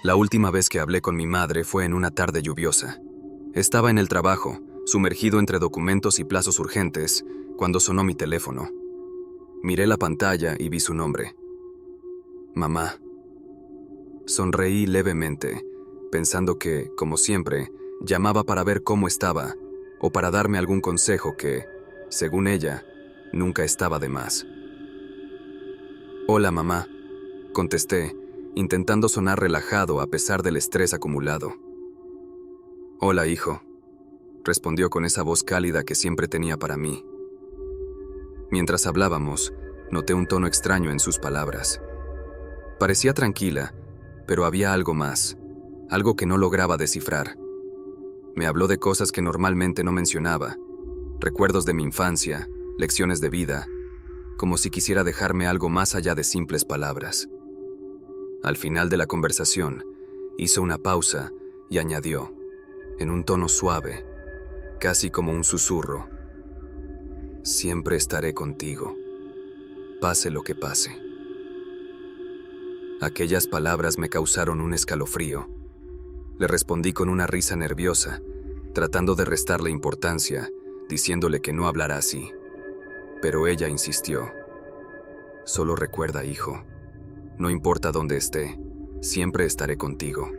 La última vez que hablé con mi madre fue en una tarde lluviosa. Estaba en el trabajo, sumergido entre documentos y plazos urgentes, cuando sonó mi teléfono. Miré la pantalla y vi su nombre. Mamá. Sonreí levemente, pensando que, como siempre, llamaba para ver cómo estaba o para darme algún consejo que, según ella, nunca estaba de más. Hola, mamá, contesté, intentando sonar relajado a pesar del estrés acumulado. Hola, hijo, respondió con esa voz cálida que siempre tenía para mí. Mientras hablábamos, noté un tono extraño en sus palabras. Parecía tranquila, pero había algo más, algo que no lograba descifrar. Me habló de cosas que normalmente no mencionaba, recuerdos de mi infancia, lecciones de vida, como si quisiera dejarme algo más allá de simples palabras. Al final de la conversación, hizo una pausa y añadió, en un tono suave, casi como un susurro: siempre estaré contigo, pase lo que pase. Aquellas palabras me causaron un escalofrío. Le respondí con una risa nerviosa, tratando de restarle importancia, diciéndole que no hablara así. Pero ella insistió. Solo recuerda, hijo, no importa dónde esté, siempre estaré contigo.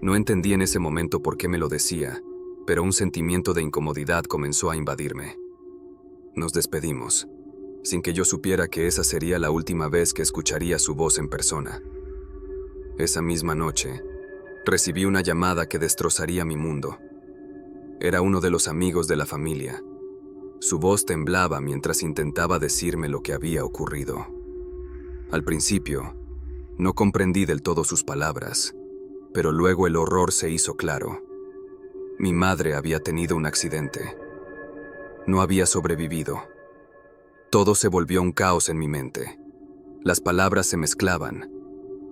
No entendí en ese momento por qué me lo decía, pero un sentimiento de incomodidad comenzó a invadirme. Nos despedimos, sin que yo supiera que esa sería la última vez que escucharía su voz en persona. Esa misma noche, recibí una llamada que destrozaría mi mundo. Era uno de los amigos de la familia. Su voz temblaba mientras intentaba decirme lo que había ocurrido. Al principio, no comprendí del todo sus palabras, pero luego el horror se hizo claro. Mi madre había tenido un accidente. No había sobrevivido. Todo se volvió un caos en mi mente. Las palabras se mezclaban.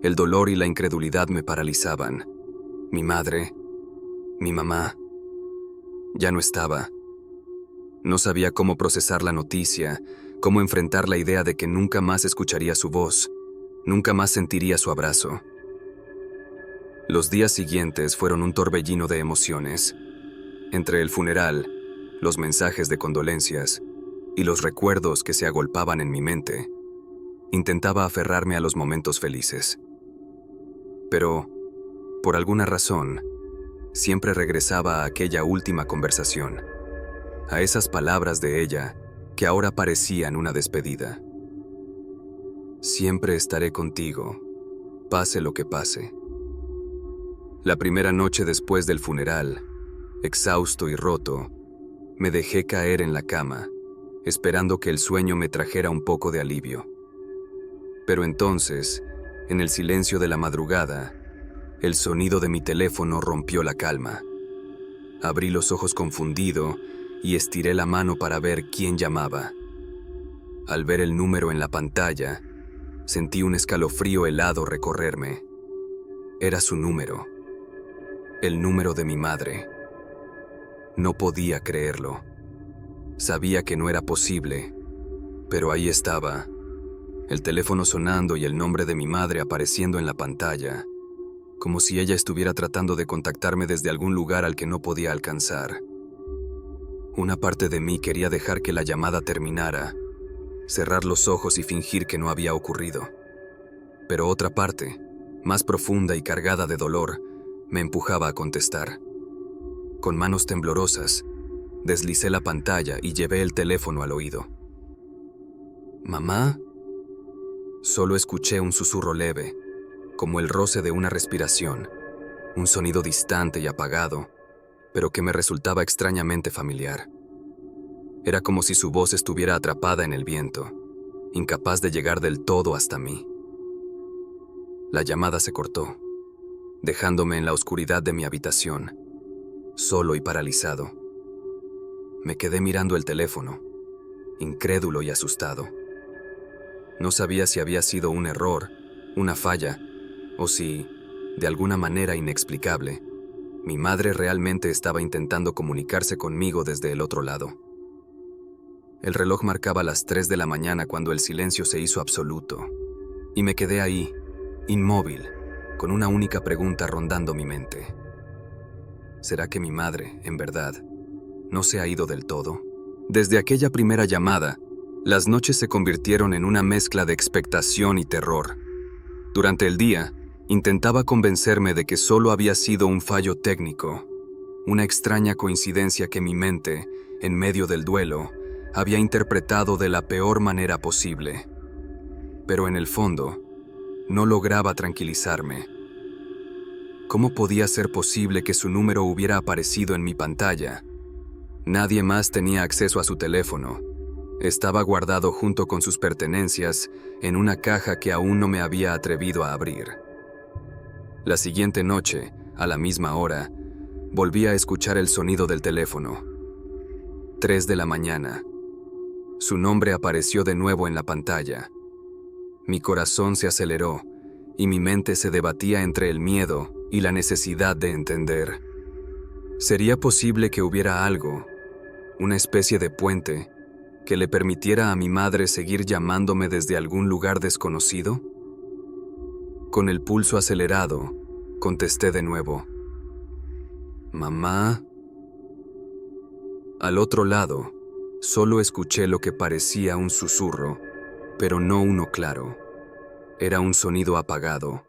El dolor y la incredulidad me paralizaban. Mi madre, mi mamá, ya no estaba. No sabía cómo procesar la noticia, cómo enfrentar la idea de que nunca más escucharía su voz, nunca más sentiría su abrazo. Los días siguientes fueron un torbellino de emociones. Entre el funeral, los mensajes de condolencias y los recuerdos que se agolpaban en mi mente, intentaba aferrarme a los momentos felices. Pero, por alguna razón, siempre regresaba a aquella última conversación, a esas palabras de ella que ahora parecían una despedida. Siempre estaré contigo, pase lo que pase. La primera noche después del funeral, exhausto y roto, me dejé caer en la cama, esperando que el sueño me trajera un poco de alivio. Pero entonces, en el silencio de la madrugada, el sonido de mi teléfono rompió la calma. Abrí los ojos confundido y estiré la mano para ver quién llamaba. Al ver el número en la pantalla, sentí un escalofrío helado recorrerme. Era su número. El número de mi madre. No podía creerlo. Sabía que no era posible, pero ahí estaba, el teléfono sonando y el nombre de mi madre apareciendo en la pantalla, como si ella estuviera tratando de contactarme desde algún lugar al que no podía alcanzar. Una parte de mí quería dejar que la llamada terminara, cerrar los ojos y fingir que no había ocurrido. Pero otra parte, más profunda y cargada de dolor, me empujaba a contestar. Con manos temblorosas, deslicé la pantalla y llevé el teléfono al oído. ¿Mamá? Solo escuché un susurro leve, como el roce de una respiración, un sonido distante y apagado, pero que me resultaba extrañamente familiar. Era como si su voz estuviera atrapada en el viento, incapaz de llegar del todo hasta mí. La llamada se cortó, dejándome en la oscuridad de mi habitación, solo y paralizado. Me quedé mirando el teléfono, incrédulo y asustado. No sabía si había sido un error, una falla, o si, de alguna manera inexplicable, mi madre realmente estaba intentando comunicarse conmigo desde el otro lado. El reloj marcaba las 3 de la mañana cuando el silencio se hizo absoluto, y me quedé ahí, inmóvil, con una única pregunta rondando mi mente. ¿Será que mi madre, en verdad, no se ha ido del todo? Desde aquella primera llamada, las noches se convirtieron en una mezcla de expectación y terror. Durante el día, intentaba convencerme de que solo había sido un fallo técnico, una extraña coincidencia que mi mente, en medio del duelo, había interpretado de la peor manera posible. Pero en el fondo, no lograba tranquilizarme. ¿Cómo podía ser posible que su número hubiera aparecido en mi pantalla? Nadie más tenía acceso a su teléfono. Estaba guardado junto con sus pertenencias en una caja que aún no me había atrevido a abrir. La siguiente noche, a la misma hora, volví a escuchar el sonido del teléfono. 3 de la mañana. Su nombre apareció de nuevo en la pantalla. Mi corazón se aceleró y mi mente se debatía entre el miedo y la necesidad de entender. ¿Sería posible que hubiera algo, una especie de puente, que le permitiera a mi madre seguir llamándome desde algún lugar desconocido? Con el pulso acelerado, contesté de nuevo. «Mamá». Al otro lado, solo escuché lo que parecía un susurro, pero no uno claro. Era un sonido apagado,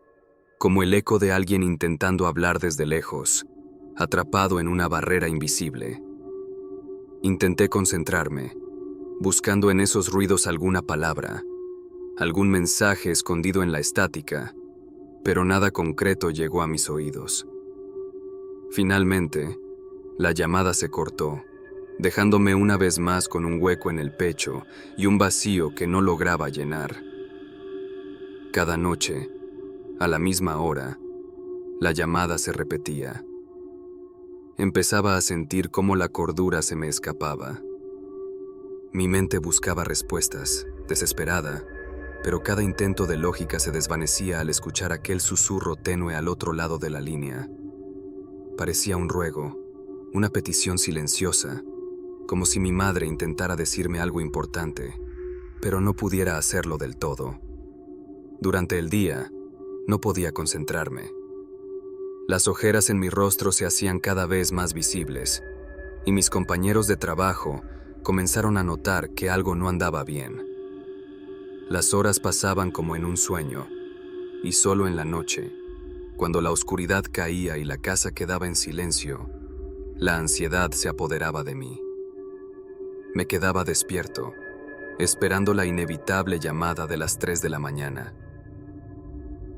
como el eco de alguien intentando hablar desde lejos, atrapado en una barrera invisible. Intenté concentrarme, buscando en esos ruidos alguna palabra, algún mensaje escondido en la estática, pero nada concreto llegó a mis oídos. Finalmente, la llamada se cortó, dejándome una vez más con un hueco en el pecho y un vacío que no lograba llenar. Cada noche, a la misma hora, la llamada se repetía. Empezaba a sentir cómo la cordura se me escapaba. Mi mente buscaba respuestas, desesperada, pero cada intento de lógica se desvanecía al escuchar aquel susurro tenue al otro lado de la línea. Parecía un ruego, una petición silenciosa, como si mi madre intentara decirme algo importante, pero no pudiera hacerlo del todo. Durante el día, no podía concentrarme. Las ojeras en mi rostro se hacían cada vez más visibles, y mis compañeros de trabajo comenzaron a notar que algo no andaba bien. Las horas pasaban como en un sueño, y solo en la noche, cuando la oscuridad caía y la casa quedaba en silencio, la ansiedad se apoderaba de mí. Me quedaba despierto, esperando la inevitable llamada de las 3 de la mañana.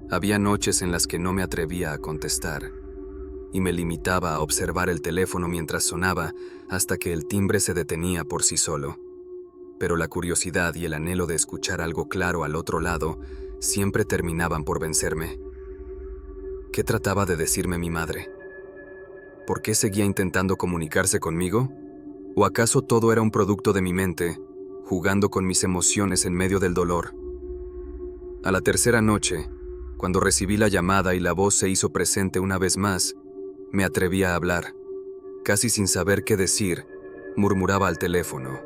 Había noches en las que no me atrevía a contestar, y me limitaba a observar el teléfono mientras sonaba hasta que el timbre se detenía por sí solo. Pero la curiosidad y el anhelo de escuchar algo claro al otro lado siempre terminaban por vencerme. ¿Qué trataba de decirme mi madre? ¿Por qué seguía intentando comunicarse conmigo? ¿O acaso todo era un producto de mi mente, jugando con mis emociones en medio del dolor? A la tercera noche, cuando recibí la llamada y la voz se hizo presente una vez más, me atreví a hablar. Casi sin saber qué decir, murmuraba al teléfono.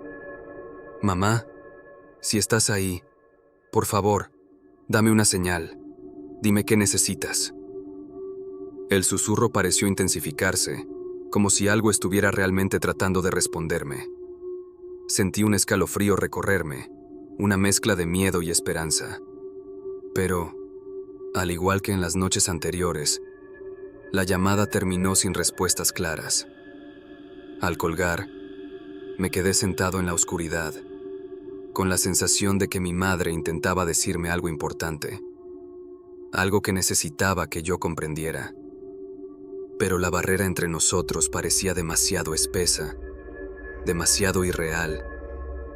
«Mamá, si estás ahí, por favor, dame una señal. Dime qué necesitas». El susurro pareció intensificarse, como si algo estuviera realmente tratando de responderme. Sentí un escalofrío recorrerme, una mezcla de miedo y esperanza. Pero, al igual que en las noches anteriores, la llamada terminó sin respuestas claras. Al colgar, me quedé sentado en la oscuridad, con la sensación de que mi madre intentaba decirme algo importante, algo que necesitaba que yo comprendiera. Pero la barrera entre nosotros parecía demasiado espesa, demasiado irreal,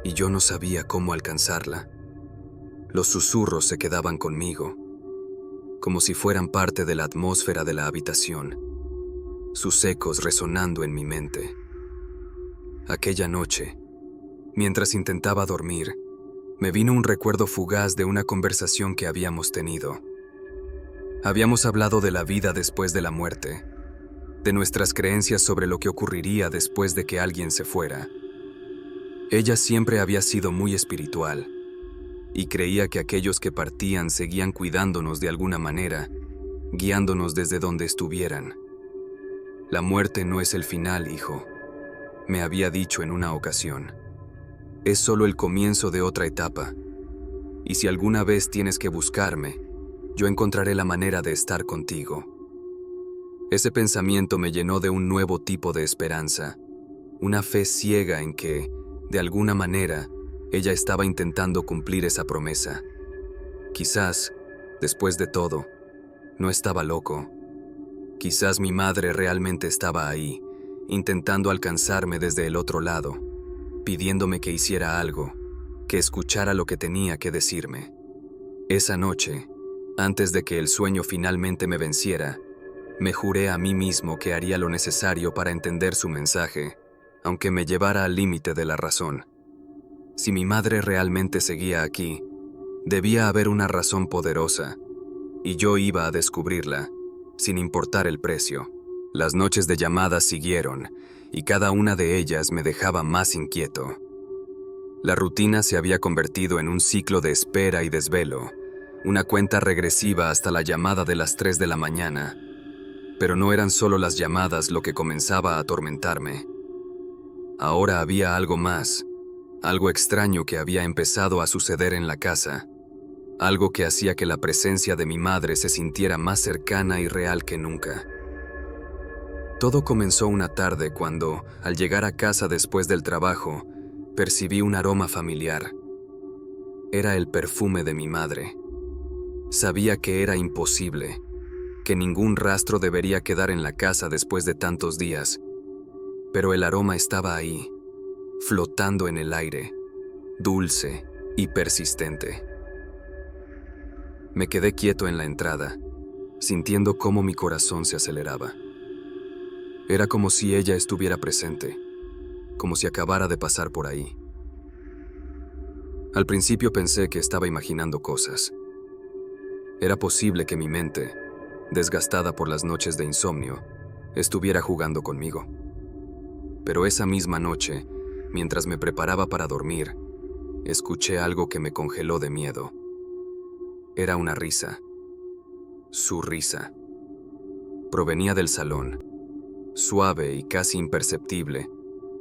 y yo no sabía cómo alcanzarla. Los susurros se quedaban conmigo, como si fueran parte de la atmósfera de la habitación, sus ecos resonando en mi mente. Aquella noche, mientras intentaba dormir, me vino un recuerdo fugaz de una conversación que habíamos tenido. Habíamos hablado de la vida después de la muerte, de nuestras creencias sobre lo que ocurriría después de que alguien se fuera. Ella siempre había sido muy espiritual y creía que aquellos que partían seguían cuidándonos de alguna manera, guiándonos desde donde estuvieran. La muerte no es el final, hijo, me había dicho en una ocasión. Es solo el comienzo de otra etapa. Y si alguna vez tienes que buscarme, yo encontraré la manera de estar contigo. Ese pensamiento me llenó de un nuevo tipo de esperanza, una fe ciega en que, de alguna manera, ella estaba intentando cumplir esa promesa. Quizás, después de todo, no estaba loco. Quizás mi madre realmente estaba ahí, intentando alcanzarme desde el otro lado, pidiéndome que hiciera algo, que escuchara lo que tenía que decirme. Esa noche, antes de que el sueño finalmente me venciera, me juré a mí mismo que haría lo necesario para entender su mensaje, aunque me llevara al límite de la razón. Si mi madre realmente seguía aquí, debía haber una razón poderosa, y yo iba a descubrirla, sin importar el precio. Las noches de llamadas siguieron, y cada una de ellas me dejaba más inquieto. La rutina se había convertido en un ciclo de espera y desvelo, una cuenta regresiva hasta la llamada de las 3 de la mañana. Pero no eran solo las llamadas lo que comenzaba a atormentarme. Ahora había algo más, algo extraño que había empezado a suceder en la casa, algo que hacía que la presencia de mi madre se sintiera más cercana y real que nunca. Todo comenzó una tarde cuando, al llegar a casa después del trabajo, percibí un aroma familiar. Era el perfume de mi madre. Sabía que era imposible, que ningún rastro debería quedar en la casa después de tantos días, pero el aroma estaba ahí, flotando en el aire, dulce y persistente. Me quedé quieto en la entrada, sintiendo cómo mi corazón se aceleraba. Era como si ella estuviera presente, como si acabara de pasar por ahí. Al principio pensé que estaba imaginando cosas. Era posible que mi mente, desgastada por las noches de insomnio, estuviera jugando conmigo. Pero esa misma noche, mientras me preparaba para dormir, escuché algo que me congeló de miedo. Era una risa. Su risa. Provenía del salón, suave y casi imperceptible,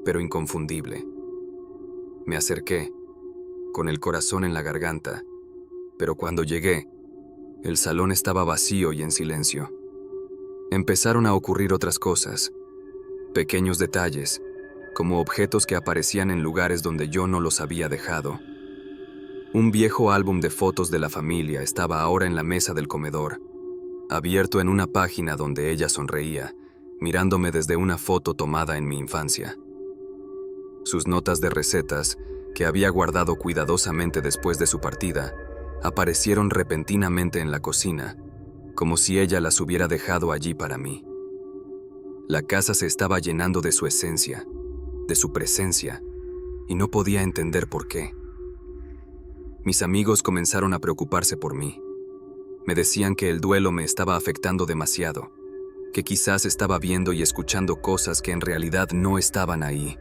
pero inconfundible. Me acerqué, con el corazón en la garganta, pero cuando llegué, el salón estaba vacío y en silencio. Empezaron a ocurrir otras cosas, pequeños detalles, como objetos que aparecían en lugares donde yo no los había dejado. Un viejo álbum de fotos de la familia estaba ahora en la mesa del comedor, abierto en una página donde ella sonreía, mirándome desde una foto tomada en mi infancia. Sus notas de recetas, que había guardado cuidadosamente después de su partida, aparecieron repentinamente en la cocina, como si ella las hubiera dejado allí para mí. La casa se estaba llenando de su esencia, de su presencia, y no podía entender por qué. Mis amigos comenzaron a preocuparse por mí. Me decían que el duelo me estaba afectando demasiado, que quizás estaba viendo y escuchando cosas que en realidad no estaban ahí.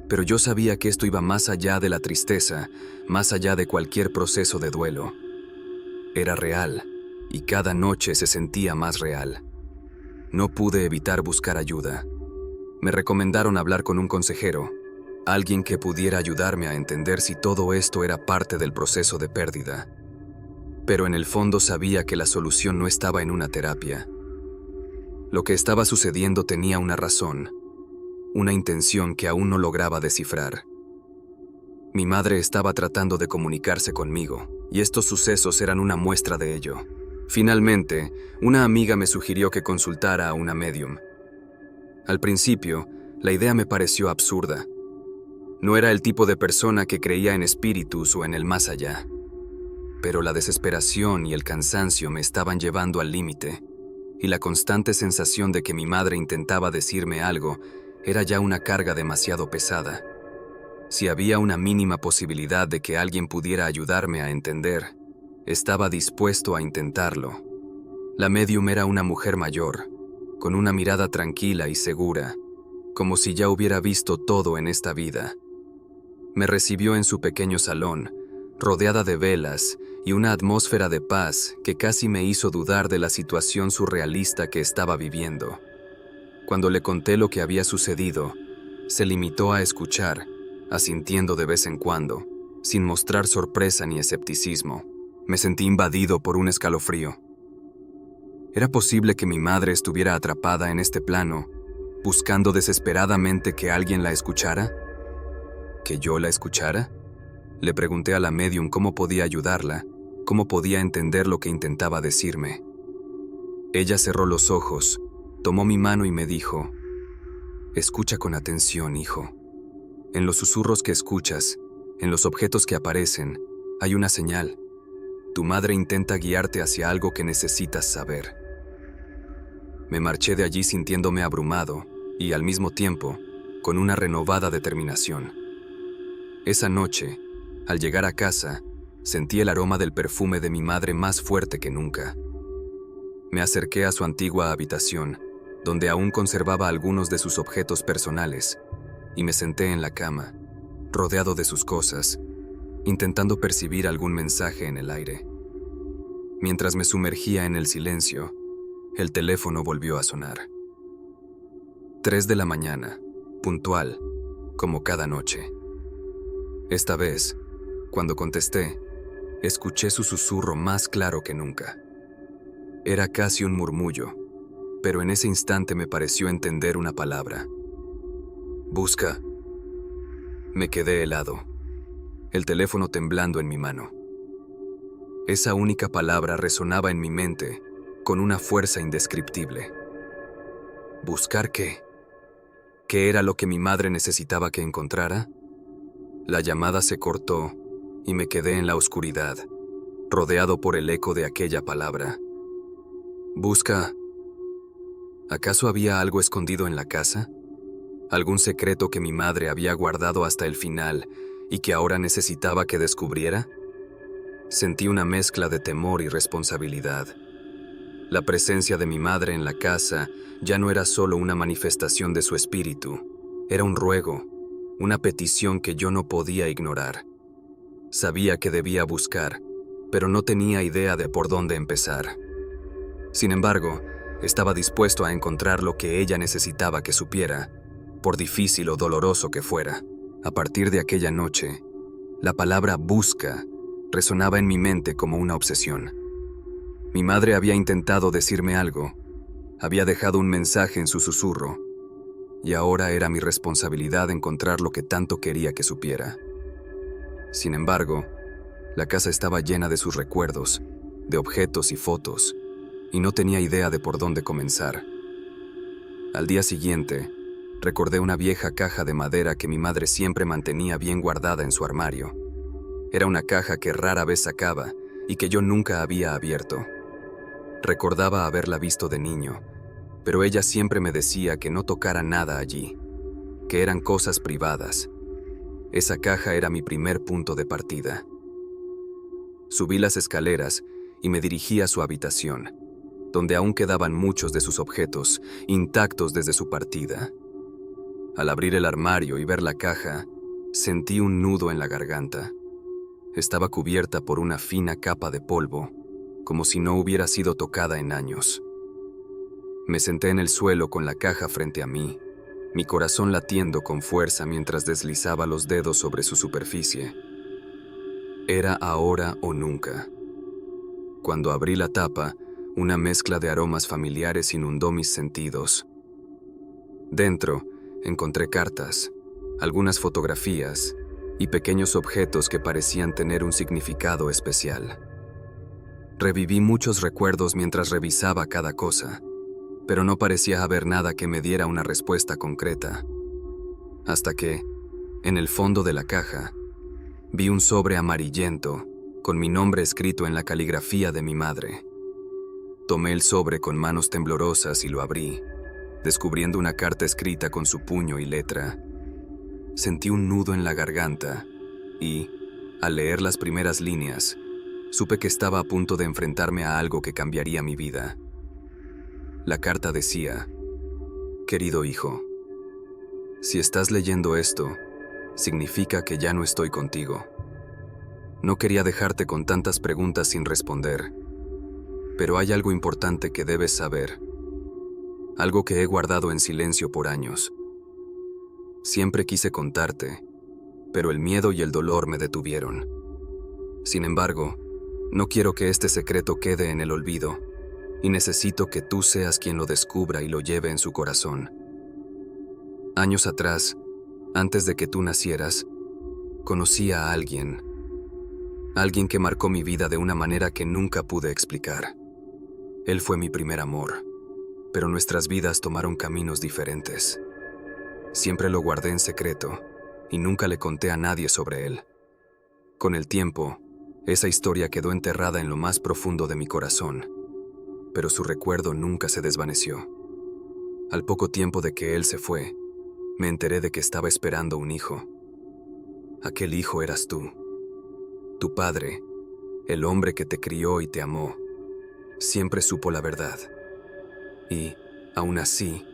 Pero yo sabía que esto iba más allá de la tristeza, más allá de cualquier proceso de duelo. Era real, y cada noche se sentía más real. No pude evitar buscar ayuda. Me recomendaron hablar con un consejero, alguien que pudiera ayudarme a entender si todo esto era parte del proceso de pérdida. Pero en el fondo sabía que la solución no estaba en una terapia. Lo que estaba sucediendo tenía una razón, una intención que aún no lograba descifrar. Mi madre estaba tratando de comunicarse conmigo, y estos sucesos eran una muestra de ello. Finalmente, una amiga me sugirió que consultara a una médium. Al principio, la idea me pareció absurda. No era el tipo de persona que creía en espíritus o en el más allá. Pero la desesperación y el cansancio me estaban llevando al límite, y la constante sensación de que mi madre intentaba decirme algo era ya una carga demasiado pesada. Si había una mínima posibilidad de que alguien pudiera ayudarme a entender, estaba dispuesto a intentarlo. La médium era una mujer mayor, con una mirada tranquila y segura, como si ya hubiera visto todo en esta vida. Me recibió en su pequeño salón, rodeada de velas y una atmósfera de paz que casi me hizo dudar de la situación surrealista que estaba viviendo. Cuando le conté lo que había sucedido, se limitó a escuchar, asintiendo de vez en cuando, sin mostrar sorpresa ni escepticismo. Me sentí invadido por un escalofrío. ¿Era posible que mi madre estuviera atrapada en este plano, buscando desesperadamente que alguien la escuchara? ¿Que yo la escuchara? Le pregunté a la médium cómo podía ayudarla, cómo podía entender lo que intentaba decirme. Ella cerró los ojos, tomó mi mano y me dijo: «Escucha con atención, hijo. En los susurros que escuchas, en los objetos que aparecen, hay una señal. Tu madre intenta guiarte hacia algo que necesitas saber». Me marché de allí sintiéndome abrumado y, al mismo tiempo, con una renovada determinación. Esa noche, al llegar a casa, sentí el aroma del perfume de mi madre más fuerte que nunca. Me acerqué a su antigua habitación, donde aún conservaba algunos de sus objetos personales, y me senté en la cama, rodeado de sus cosas, intentando percibir algún mensaje en el aire. Mientras me sumergía en el silencio, el teléfono volvió a sonar. 3 de la mañana, puntual, como cada noche. Esta vez, cuando contesté, escuché su susurro más claro que nunca. Era casi un murmullo, pero en ese instante me pareció entender una palabra. «Busca». Me quedé helado, el teléfono temblando en mi mano. Esa única palabra resonaba en mi mente con una fuerza indescriptible. ¿Buscar qué? ¿Qué era lo que mi madre necesitaba que encontrara? La llamada se cortó y me quedé en la oscuridad, rodeado por el eco de aquella palabra. «Busca». ¿Acaso había algo escondido en la casa? ¿Algún secreto que mi madre había guardado hasta el final y que ahora necesitaba que descubriera? Sentí una mezcla de temor y responsabilidad. La presencia de mi madre en la casa ya no era solo una manifestación de su espíritu, era un ruego, una petición que yo no podía ignorar. Sabía que debía buscar, pero no tenía idea de por dónde empezar. Sin embargo, estaba dispuesto a encontrar lo que ella necesitaba que supiera, por difícil o doloroso que fuera. A partir de aquella noche, la palabra «busca» resonaba en mi mente como una obsesión. Mi madre había intentado decirme algo, había dejado un mensaje en su susurro, y ahora era mi responsabilidad encontrar lo que tanto quería que supiera. Sin embargo, la casa estaba llena de sus recuerdos, de objetos y fotos, y no tenía idea de por dónde comenzar. Al día siguiente, recordé una vieja caja de madera que mi madre siempre mantenía bien guardada en su armario. Era una caja que rara vez sacaba y que yo nunca había abierto. Recordaba haberla visto de niño, pero ella siempre me decía que no tocara nada allí, que eran cosas privadas. Esa caja era mi primer punto de partida. Subí las escaleras y me dirigí a su habitación, donde aún quedaban muchos de sus objetos, intactos desde su partida. Al abrir el armario y ver la caja, sentí un nudo en la garganta. Estaba cubierta por una fina capa de polvo, como si no hubiera sido tocada en años. Me senté en el suelo con la caja frente a mí, mi corazón latiendo con fuerza mientras deslizaba los dedos sobre su superficie. Era ahora o nunca. Cuando abrí la tapa, una mezcla de aromas familiares inundó mis sentidos. Dentro, encontré cartas, algunas fotografías y pequeños objetos que parecían tener un significado especial. Reviví muchos recuerdos mientras revisaba cada cosa, pero no parecía haber nada que me diera una respuesta concreta. Hasta que, en el fondo de la caja, vi un sobre amarillento con mi nombre escrito en la caligrafía de mi madre. Tomé el sobre con manos temblorosas y lo abrí, descubriendo una carta escrita con su puño y letra. Sentí un nudo en la garganta y, al leer las primeras líneas, supe que estaba a punto de enfrentarme a algo que cambiaría mi vida. La carta decía: «Querido hijo, si estás leyendo esto, significa que ya no estoy contigo. No quería dejarte con tantas preguntas sin responder, pero hay algo importante que debes saber, algo que he guardado en silencio por años. Siempre quise contarte, pero el miedo y el dolor me detuvieron. Sin embargo, no quiero que este secreto quede en el olvido, y necesito que tú seas quien lo descubra y lo lleve en su corazón. Años atrás, antes de que tú nacieras, conocí a alguien que marcó mi vida de una manera que nunca pude explicar. Él fue mi primer amor, pero nuestras vidas tomaron caminos diferentes. Siempre lo guardé en secreto y nunca le conté a nadie sobre él. Con el tiempo, esa historia quedó enterrada en lo más profundo de mi corazón, pero su recuerdo nunca se desvaneció. Al poco tiempo de que él se fue, me enteré de que estaba esperando un hijo. Aquel hijo eras tú. Tu padre, el hombre que te crió y te amó, siempre supo la verdad. Y, aún así,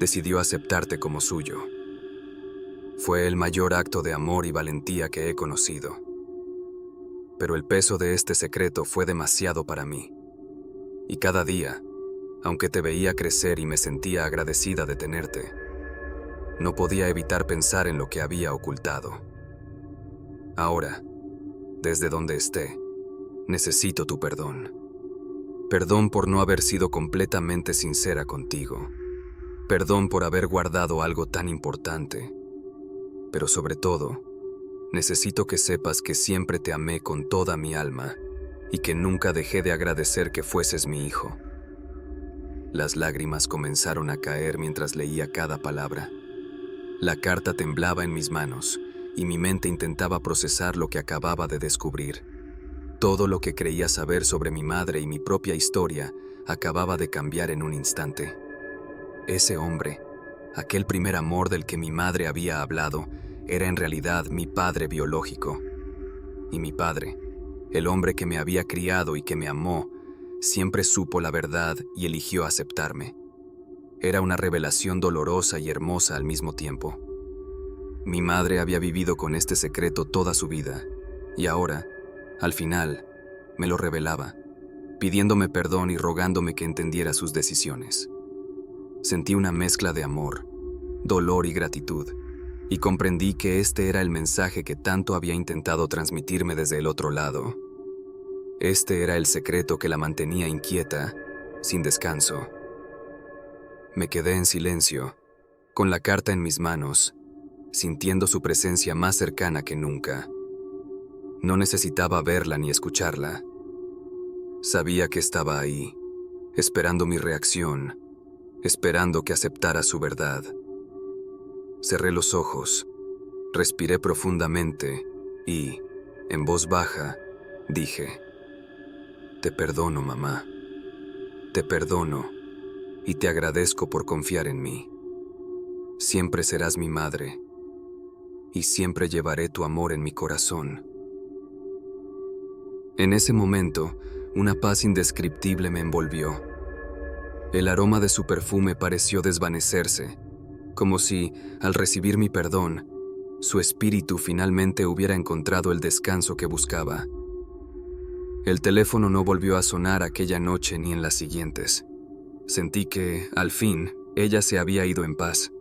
decidió aceptarte como suyo. Fue el mayor acto de amor y valentía que he conocido. Pero el peso de este secreto fue demasiado para mí. Y cada día, aunque te veía crecer y me sentía agradecida de tenerte, no podía evitar pensar en lo que había ocultado. Ahora, desde donde esté, necesito tu perdón. Perdón por no haber sido completamente sincera contigo. Perdón por haber guardado algo tan importante. Pero sobre todo, necesito que sepas que siempre te amé con toda mi alma y que nunca dejé de agradecer que fueses mi hijo. Las lágrimas comenzaron a caer mientras leía cada palabra. La carta temblaba en mis manos y mi mente intentaba procesar lo que acababa de descubrir. Todo lo que creía saber sobre mi madre y mi propia historia acababa de cambiar en un instante. Ese hombre, aquel primer amor del que mi madre había hablado, era en realidad mi padre biológico. Y mi padre, el hombre que me había criado y que me amó, siempre supo la verdad y eligió aceptarme. Era una revelación dolorosa y hermosa al mismo tiempo. Mi madre había vivido con este secreto toda su vida, y ahora, al final, me lo revelaba, pidiéndome perdón y rogándome que entendiera sus decisiones. Sentí una mezcla de amor, dolor y gratitud, y comprendí que este era el mensaje que tanto había intentado transmitirme desde el otro lado. Este era el secreto que la mantenía inquieta, sin descanso. Me quedé en silencio, con la carta en mis manos, sintiendo su presencia más cercana que nunca. No necesitaba verla ni escucharla. Sabía que estaba ahí, esperando mi reacción, esperando que aceptara su verdad. Cerré los ojos, respiré profundamente y, en voz baja, dije: «Te perdono, mamá. Te perdono y te agradezco por confiar en mí. Siempre serás mi madre y siempre llevaré tu amor en mi corazón». En ese momento, una paz indescriptible me envolvió. El aroma de su perfume pareció desvanecerse, como si, al recibir mi perdón, su espíritu finalmente hubiera encontrado el descanso que buscaba. El teléfono no volvió a sonar aquella noche ni en las siguientes. Sentí que, al fin, ella se había ido en paz.